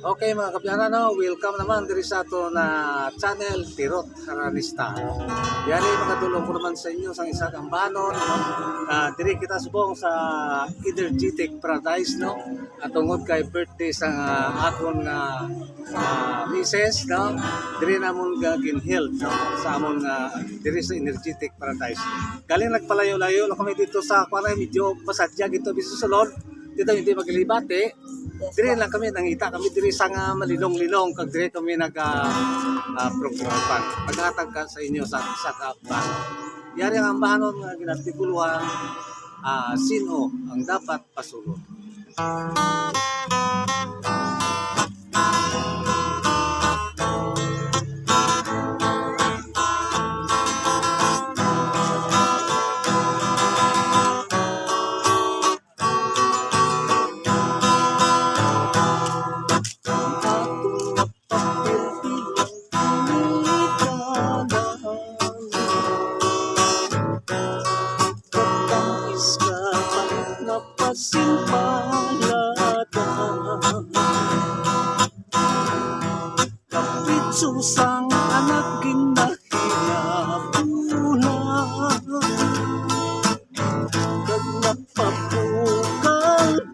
Okay mga kapyanan, no? Welcome naman diri sa ato na channel Tirot Haranista. Yan ay makatulong ko naman sa inyo sa isa kang banon, no? Diri kita subong sa Energetic Paradise, no? At tungod kay birthday sa akon nga misis, no? Diri namon gagin health, no? Sa amon diri sa Energetic Paradise. Galing nagpalayo-layo na kami dito sa kuanay medyo pasadya gito bisusulod. Dito hindi maglibate. Dire lang kami nangita kami dire sa nga malinong-linong kag dire kami programan. Paghatag ka sa inyo sa kaban. Yari ang bahanon nga ginartikuluhan sino ang dapat pasulod. Susang anak ginahinabunan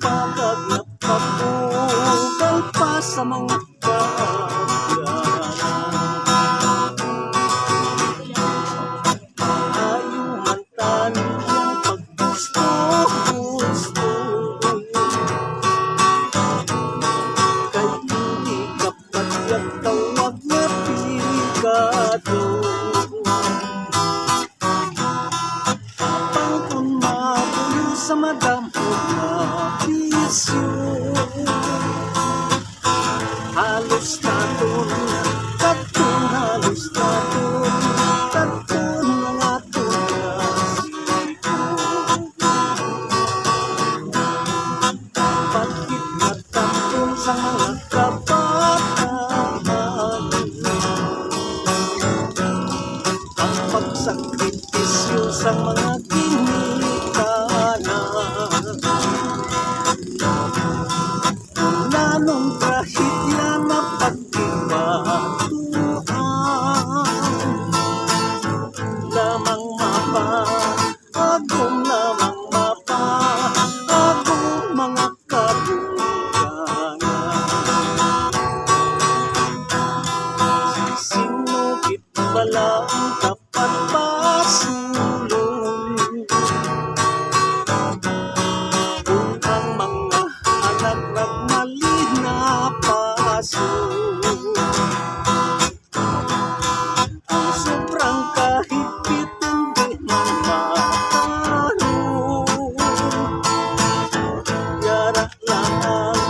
kag napapugal pa sa mga ayuman taniyang paggusto kay hindi kapat yung tawag na pigado pangkun mabulo sa madampo na bisyo halos naton halos naton mga tunas bakit natapon sa mga kabataan ang pagsakripisyo sa mga ginikanan lalong trahedya na pagkibatuan lamang agong mga kabunganan sinugit pala ang dapat pasulong kung ang mga anak nagmali na paso ang sobrang kahigpit hindi man matarong yara lang ang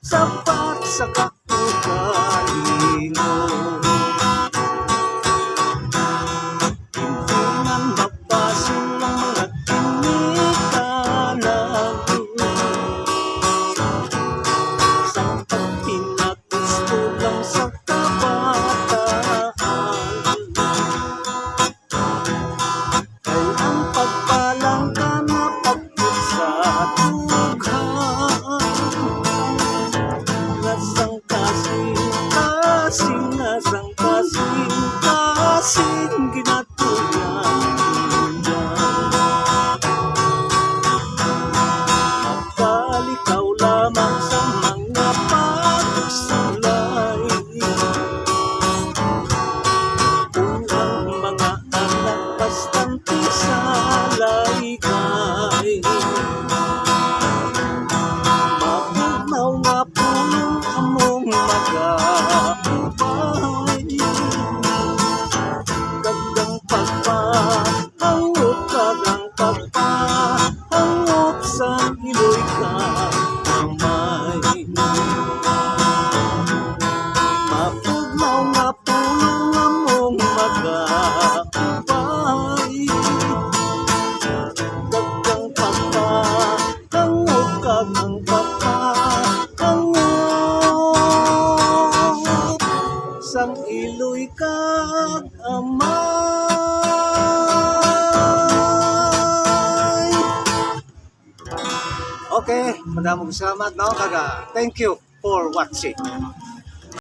sapat sa kapugalingon hindi man mapasok ang mga kinikanan sa pagpinagusto lang sa kabataan ay ang pagpalang ka na pagpit sa dughan nasang kasing ginatuyan magkalikaw lamang sa mga pagsulay kung ang mga anak bastante sa laygay mapugnaw nga po yung among mag-aubay gandang pagpahangot kagang pagpahangot sa iloy ka kamay mapugnaw nga po yung among mag-aubay gandang pagpahangot Okay, madamong salamat no kaga. Thank you for watching.